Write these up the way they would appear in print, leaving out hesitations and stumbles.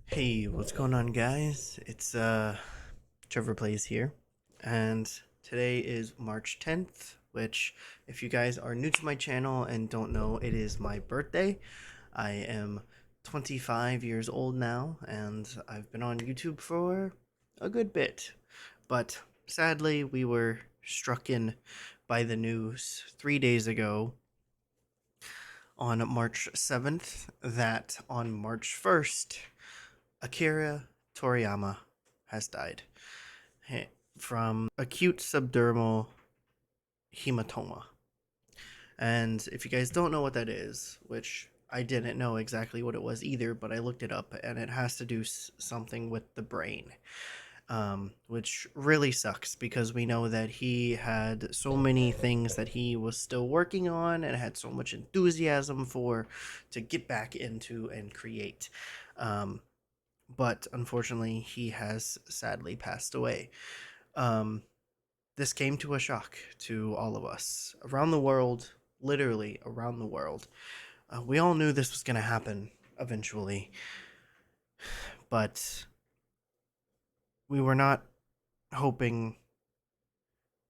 Hey, what's going on, guys? It's Trevor Plays here, and today is March 10th, which, if you guys are new to my channel and don't know, it is my birthday. I am 25 years old now, and I've been on YouTube for a good bit. But sadly, we were struck in by the news 3 days ago on March 7th that on March 1st, Akira Toriyama has died from acute subdermal hematoma. And if you guys don't know what that is, which I didn't know exactly what it was either, but I looked it up, and it has to do something with the brain, which really sucks because we know that he had so many things that he was still working on and had so much enthusiasm for to get back into and create. But unfortunately, he has sadly passed away. Um, this came to a shock to all of us around the world, literally around the world. We all knew this was going to happen eventually, but we were not hoping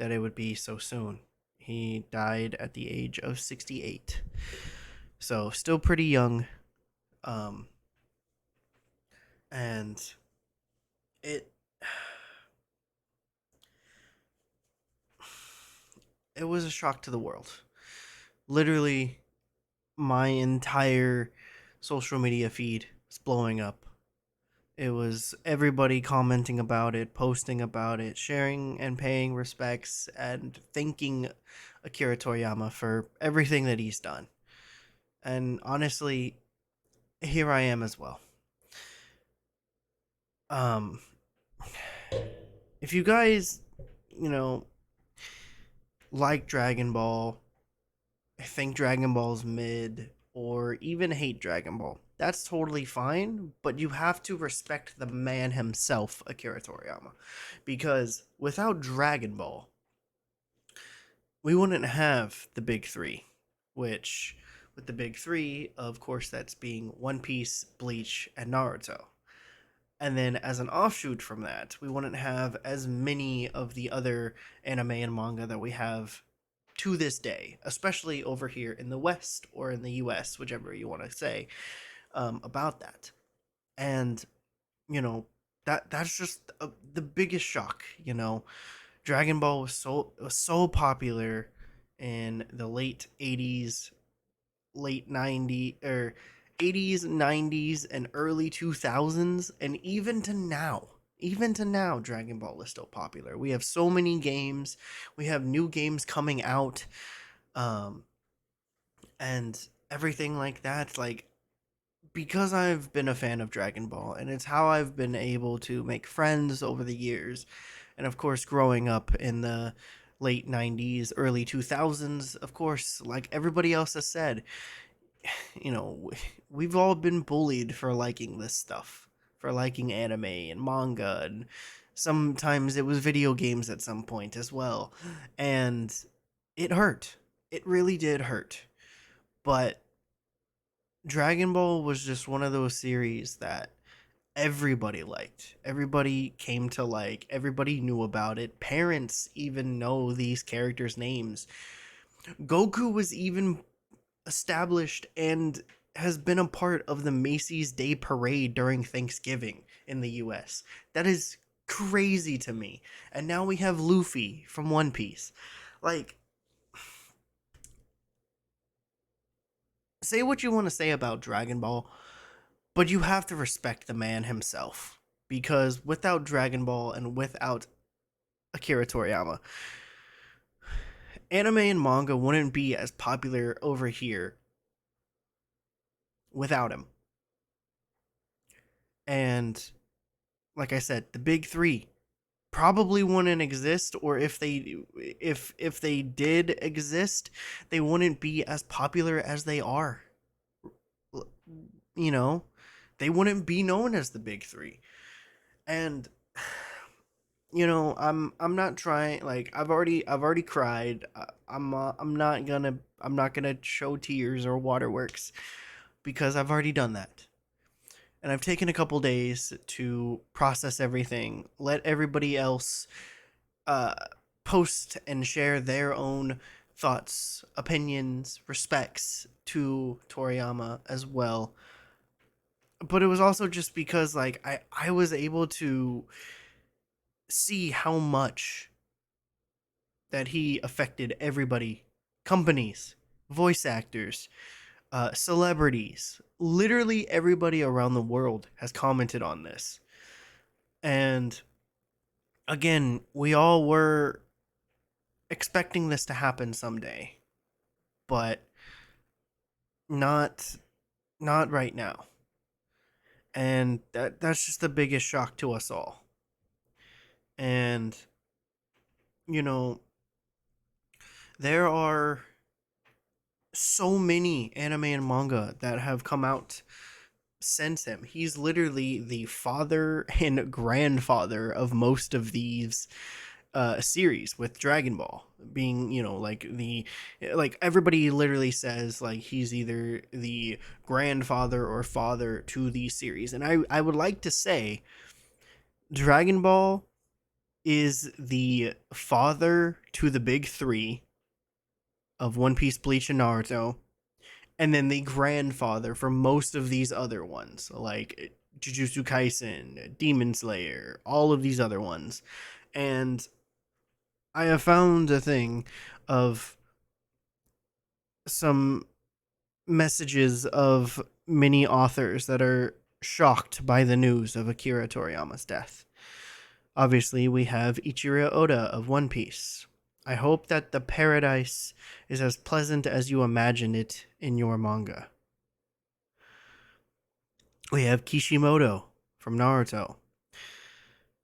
that it would be so soon. He died at the age of 68, so still pretty young. Um, and it it was a shock to the world. Literally, my entire social media feed was blowing up. It was everybody commenting about it, posting about it, sharing and paying respects, and thanking Akira Toriyama for everything that he's done. And honestly, here I am as well. Um, if you guys, you know, like Dragon Ball, think Dragon Ball's mid, or even hate Dragon Ball, that's totally fine, but you have to respect the man himself, Akira Toriyama. Because without Dragon Ball, we wouldn't have the big three, which, with the big three, of course, that's being One Piece, Bleach, and Naruto. And then, as an offshoot from that, we wouldn't have as many of the other anime and manga that we have to this day, especially over here in the West or in the US, whichever you want to say about that. And that's just the biggest shock. Dragon Ball was so popular in the late 80s, late 90s, or 80s, 90s, and early 2000s, and even to now, Dragon Ball is still popular. We have so many games. We have new games coming out, um, and everything like that. Like, because I've been a fan of Dragon Ball, and it's how I've been able to make friends over the years, and of course, growing up in the late 90s, early 2000s, of course, like everybody else has said, we've all been bullied for liking this stuff, for liking anime and manga, and sometimes it was video games at some point as well. And it hurt. It really did hurt. But Dragon Ball was just one of those series that everybody liked. Everybody came to like, everybody knew about it. Parents even know these characters' names. Goku was even established and has been a part of the Macy's Day Parade during Thanksgiving in the US. That is crazy to me. And now we have Luffy from One Piece. Like, say what you want to say about Dragon Ball, but you have to respect the man himself. Because without Dragon Ball and without Akira Toriyama, anime and manga wouldn't be as popular over here without him. And like I said, the big three probably wouldn't exist, or if they did exist, they wouldn't be as popular as they are. You know, they wouldn't be known as the big three. And I'm not trying, like, I've already cried. I'm not gonna show tears or waterworks because I've already done that. and I've taken a couple days to process everything, let everybody else uh, post and share their own thoughts, opinions, respects to Toriyama as well. But it was also just because like I was able to see how much that he affected everybody, companies, voice actors, celebrities, literally everybody around the world has commented on this. And again, we all were expecting this to happen someday, but not not right now. And that's just the biggest shock to us all. And you know, there are so many anime and manga that have come out since him. He's literally the father and grandfather of most of these series, with Dragon Ball being, like everybody literally says like he's either the grandfather or father to these series. And I would like to say Dragon Ball is the father to the big three of One Piece, Bleach, and Naruto, and then the grandfather for most of these other ones, like Jujutsu Kaisen, Demon Slayer, all of these other ones. And I have found a thing of some messages of many authors that are shocked by the news of Akira Toriyama's death. Obviously, we have Ichiro Oda of One Piece. I hope that the paradise is as pleasant as you imagine it in your manga. We have Kishimoto from Naruto.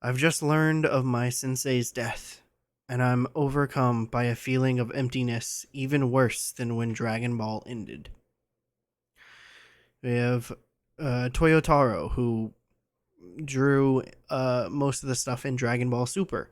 I've just learned of my sensei's death, and I'm overcome by a feeling of emptiness even worse than when Dragon Ball ended. We have Toyotaro, who drew most of the stuff in Dragon Ball Super.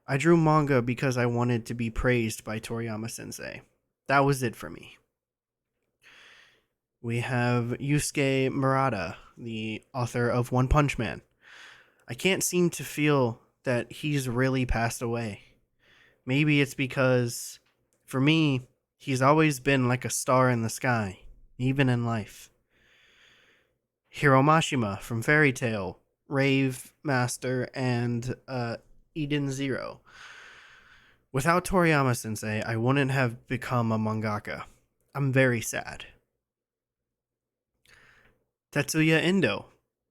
I drew manga because I wanted to be praised by Toriyama Sensei. That was it for me. We have Yusuke Murata, the author of One Punch Man. I can't seem to feel that he's really passed away. Maybe it's because, for me, he's always been like a star in the sky, even in life. Hiro Mashima from Fairy Tail, Rave Master, and Eden Zero. Without Toriyama Sensei, I wouldn't have become a mangaka. I'm very sad. Tetsuya Endo,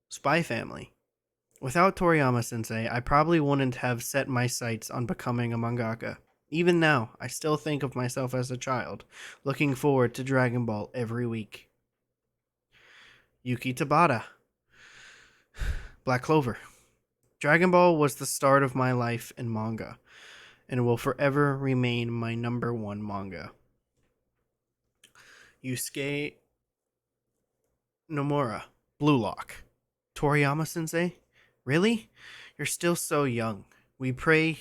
Spy Family. Without Toriyama Sensei, I probably wouldn't have set my sights on becoming a mangaka. Even now, I still think of myself as a child, looking forward to Dragon Ball every week. Yuki Tabata, Black Clover. Dragon Ball was the start of my life in manga, and will forever remain my number one manga. Yusuke Nomura, Blue Lock. Toriyama Sensei? Really? You're still so young. We pray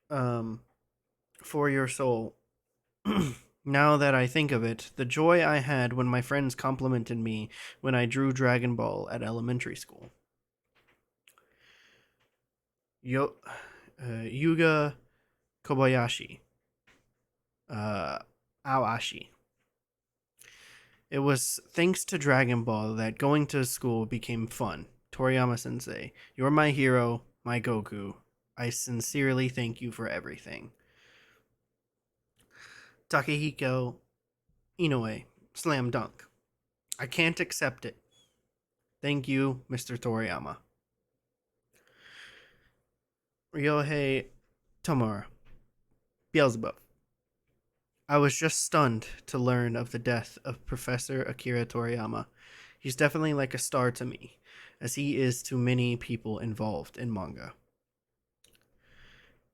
for your soul. Now that I think of it, the joy I had when my friends complimented me when I drew Dragon Ball at elementary school. Yuga Kobayashi. Awashi. It was thanks to Dragon Ball that going to school became fun. Toriyama Sensei, you're my hero, my Goku. I sincerely thank you for everything. Takehiko Inoue, Slam Dunk. I can't accept it. Thank you, Mr. Toriyama. Ryohei Tomura, Beelzebub. I was just stunned to learn of the death of Professor Akira Toriyama. He's definitely like a star to me, as he is to many people involved in manga.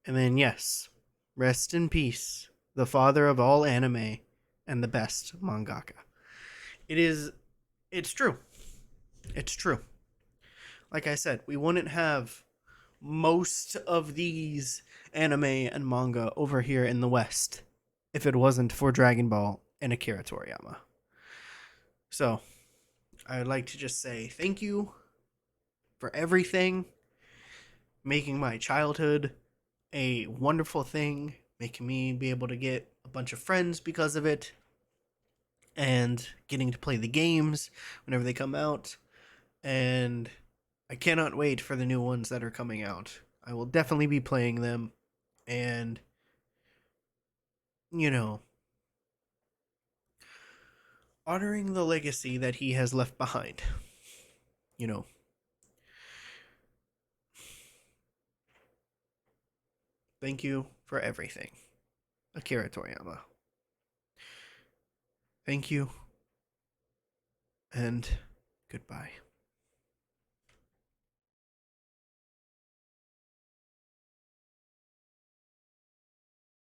And then, yes, rest in peace, the father of all anime and the best mangaka. It's true. It's true. Like I said, we wouldn't have most of these anime and manga over here in the West if it wasn't for Dragon Ball and Akira Toriyama. So, I would like to just say thank you for everything, making my childhood a wonderful thing, making me be able to get a bunch of friends because of it, and getting to play the games whenever they come out. And I cannot wait for the new ones that are coming out. I will definitely be playing them and, you know, honoring the legacy that he has left behind. You know, thank you for everything. Akira Toriyama. Thank you, and goodbye.